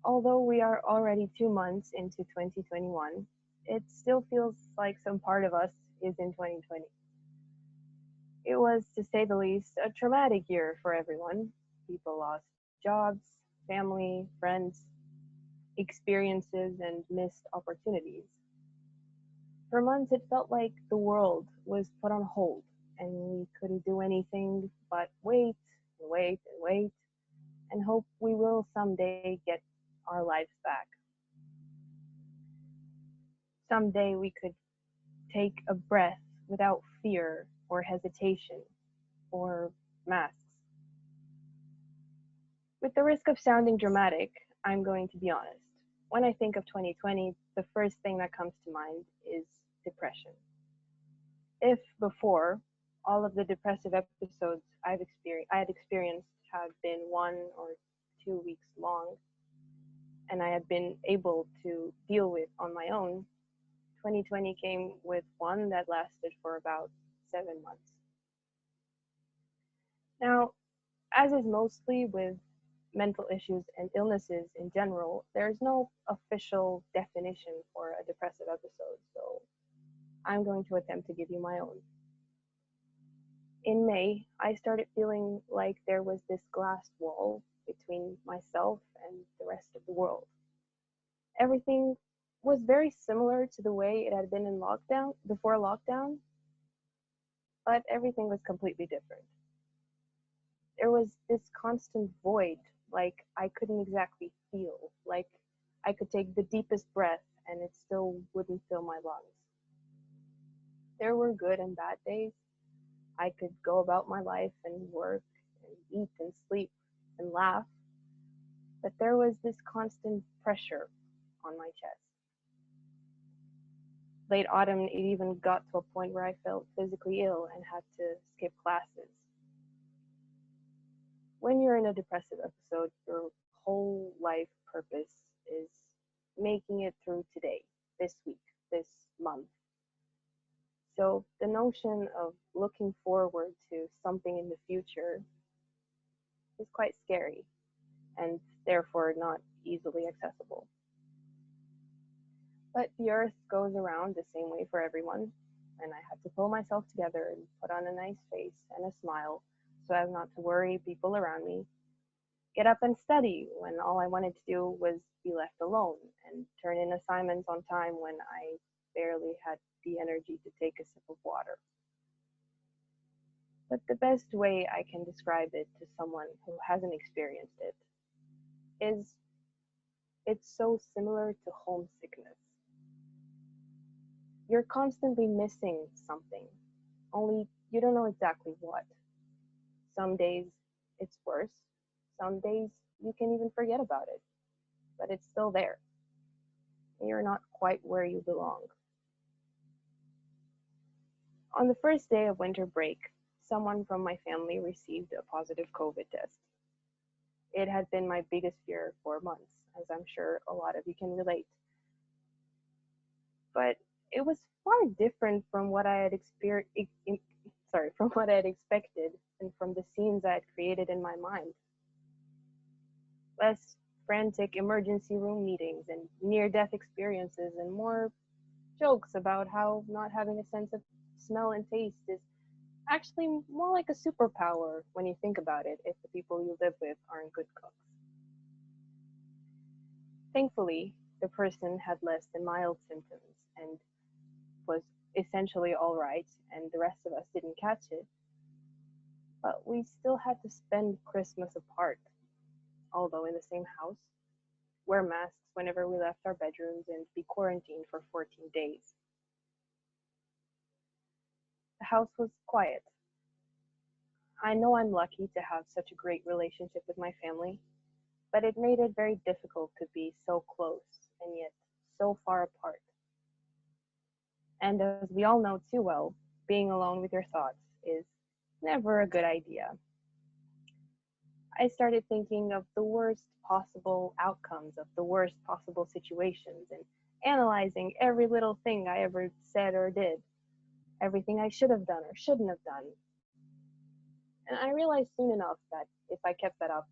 Although we are already 2 months into 2021, it still feels like some part of us is in 2020. It was, to say the least, a traumatic year for everyone. People lost jobs, family, friends, experiences, and missed opportunities. For months, it felt like the world was put on hold and we couldn't do anything but wait and wait and wait and hope we will someday get our lives back. Someday we could take a breath without fear or hesitation or masks. With the risk of sounding dramatic, I'm going to be honest. When I think of 2020, the first thing that comes to mind is depression. If before, all of the depressive episodes I had experienced had been 1 or 2 weeks long, and I had been able to deal with on my own, 2020 came with one that lasted for about 7 months. Now, as is mostly with mental issues and illnesses in general, there's no official definition for a depressive episode, so I'm going to attempt to give you my own. In May, I started feeling like there was this glass wall between myself and the rest of the world. Everything was very similar to the way it had been in lockdown, before lockdown, but everything was completely different. There was this constant void, like I couldn't exactly feel, like I could take the deepest breath and it still wouldn't fill my lungs. There were good and bad days. I could go about my life and work and eat and sleep and laugh, but there was this constant pressure on my chest. Late autumn, it even got to a point where I felt physically ill and had to skip classes. When you're in a depressive episode, your whole life purpose is making it through today, this week, this month. So the notion of looking forward to something in the future is quite scary and therefore not easily accessible. But the earth goes around the same way for everyone, and I had to pull myself together and put on a nice face and a smile so as not to worry people around me, get up and study when all I wanted to do was be left alone, and turn in assignments on time when I barely had the energy to take a sip of water. But the best way I can describe it to someone who hasn't experienced it is it's so similar to homesickness. You're constantly missing something, only you don't know exactly what. Some days it's worse, some days you can even forget about it, but it's still there. You're not quite where you belong. On the first day of winter break, someone from my family received a positive COVID test. It had been my biggest fear for months, as I'm sure a lot of you can relate. But it was far different from what I had from what I had expected and from the scenes I had created in my mind. Less frantic emergency room meetings and near-death experiences, and more jokes about how not having a sense of smell and taste is actually more like a superpower when you think about it if the people you live with aren't good cooks. Thankfully, the person had less than mild symptoms and was essentially all right, and the rest of us didn't catch it. But we still had to spend Christmas apart, although in the same house, wear masks whenever we left our bedrooms, and be quarantined for 14 days. The house was quiet. I know I'm lucky to have such a great relationship with my family, but it made it very difficult to be so close and yet so far apart. And as we all know too well, being alone with your thoughts is never a good idea. I started thinking of the worst possible outcomes of the worst possible situations and analyzing every little thing I ever said or did, everything I should have done or shouldn't have done. And I realized soon enough that if I kept that up,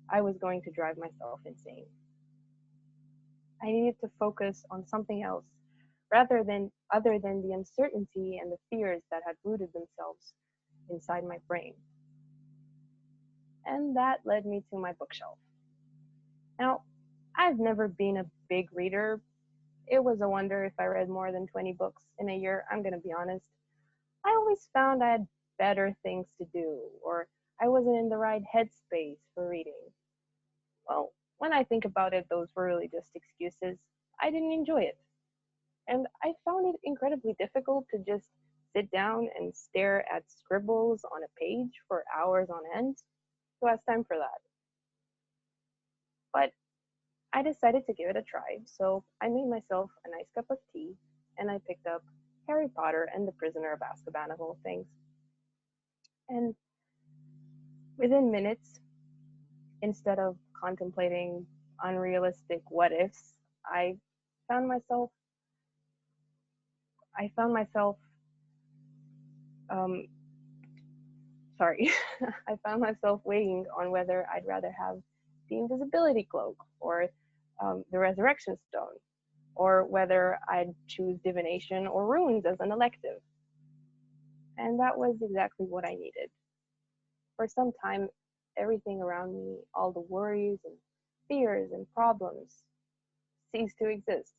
I was going to drive myself insane. I needed to focus on something else rather than other than the uncertainty and the fears that had rooted themselves inside my brain. And that led me to my bookshelf. Now, I've never been a big reader. It was a wonder if I read more than 20 books in a year, I'm going to be honest. I always found I had better things to do, or I wasn't in the right headspace for reading. Well, when I think about it, those were really just excuses. I didn't enjoy it. And I found it incredibly difficult to just sit down and stare at scribbles on a page for hours on end. Who has time for that? But I decided to give it a try, so I made myself a nice cup of tea and I picked up Harry Potter and the Prisoner of Azkaban of all things. And within minutes, instead of contemplating unrealistic what ifs, I found myself I found myself um, sorry, I found myself weighing on whether I'd rather have the invisibility cloak or the resurrection stone, or whether I'd choose divination or runes as an elective. And that was exactly what I needed. For some time, everything around me, all the worries and fears and problems, ceased to exist.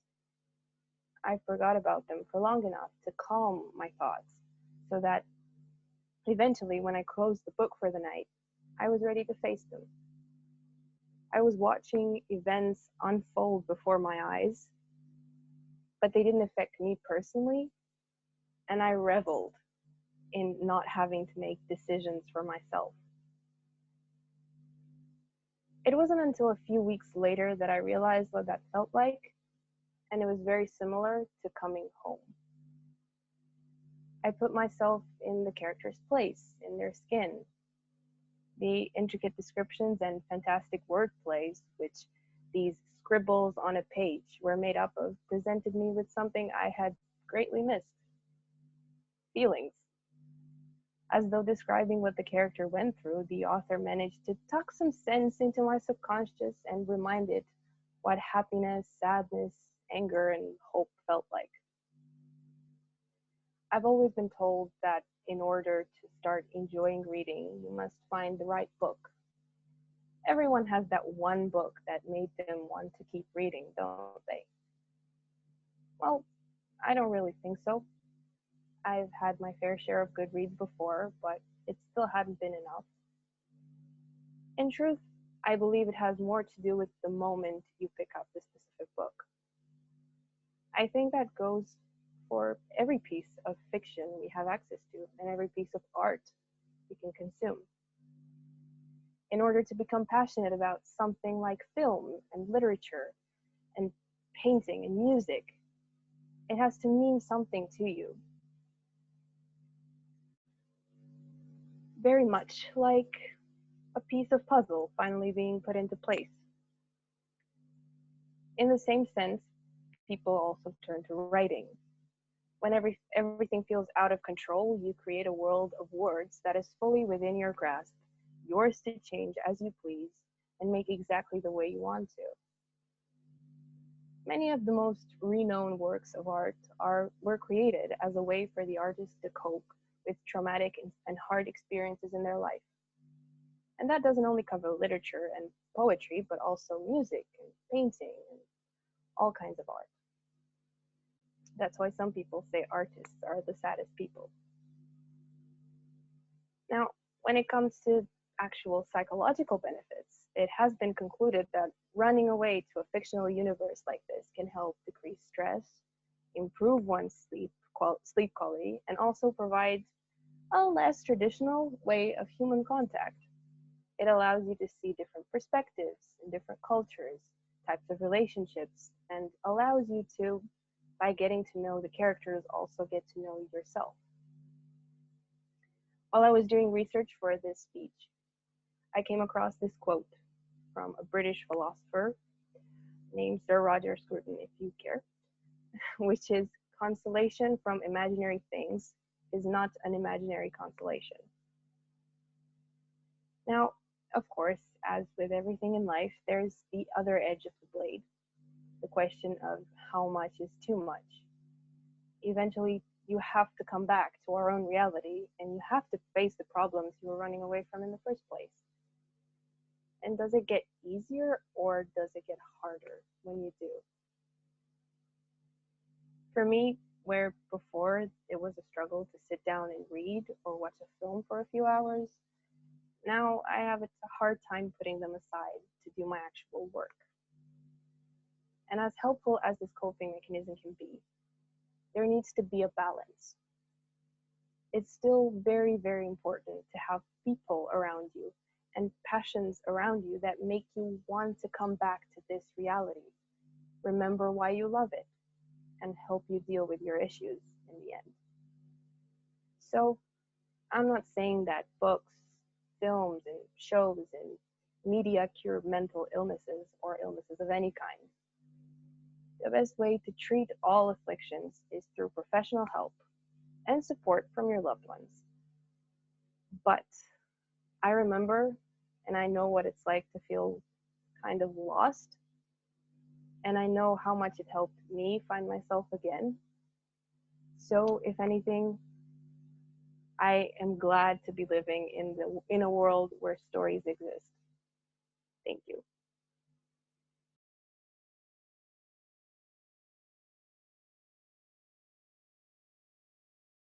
I forgot about them for long enough to calm my thoughts so that eventually, when I closed the book for the night, I was ready to face them. I was watching events unfold before my eyes, but they didn't affect me personally, and I reveled in not having to make decisions for myself. It wasn't until a few weeks later that I realized what that felt like, and it was very similar to coming home. I put myself in the character's place, in their skin. The intricate descriptions and fantastic wordplays, which these scribbles on a page were made up of, presented me with something I had greatly missed: feelings. As though describing what the character went through, the author managed to tuck some sense into my subconscious and remind it what happiness, sadness, anger, and hope felt like. I've always been told that in order to start enjoying reading, you must find the right book. Everyone has that one book that made them want to keep reading, don't they? Well, I don't really think so. I've had my fair share of good reads before, but it still hadn't been enough. In truth, I believe it has more to do with the moment you pick up the specific book. I think that goes for every piece of fiction we have access to and every piece of art we can consume. In order to become passionate about something like film and literature and painting and music, it has to mean something to you. Very much like a piece of puzzle finally being put into place. In the same sense, people also turn to writing. When everything feels out of control, you create a world of words that is fully within your grasp, yours to change as you please, and make exactly the way you want to. Many of the most renowned works of art were created as a way for the artist to cope with traumatic and hard experiences in their life. And that doesn't only cover literature and poetry, but also music and painting and all kinds of art. That's why some people say artists are the saddest people. Now, when it comes to actual psychological benefits, it has been concluded that running away to a fictional universe like this can help decrease stress, improve one's sleep quality, and also provide a less traditional way of human contact. It allows you to see different perspectives in different cultures, types of relationships, and allows you to, by getting to know the characters, also get to know yourself. While I was doing research for this speech, I came across this quote from a British philosopher named Sir Roger Scruton, if you care, which is, "Consolation from imaginary things is not an imaginary consolation." Now, of course, as with everything in life, there's the other edge of the blade. the question of how much is too much. Eventually, you have to come back to our own reality and you have to face the problems you were running away from in the first place. And does it get easier or does it get harder when you do? For me, where before it was a struggle to sit down and read or watch a film for a few hours, now I have a hard time putting them aside to do my actual work. And as helpful as this coping mechanism can be, there needs to be a balance. It's still very, very important to have people around you and passions around you that make you want to come back to this reality, remember why you love it, and help you deal with your issues in the end. So I'm not saying that books, films, and shows and media cure mental illnesses or illnesses of any kind. The best way to treat all afflictions is through professional help and support from your loved ones. But I remember and I know what it's like to feel kind of lost, and I know how much it helped me find myself again. So if anything, I am glad to be living in a world where stories exist. Thank you.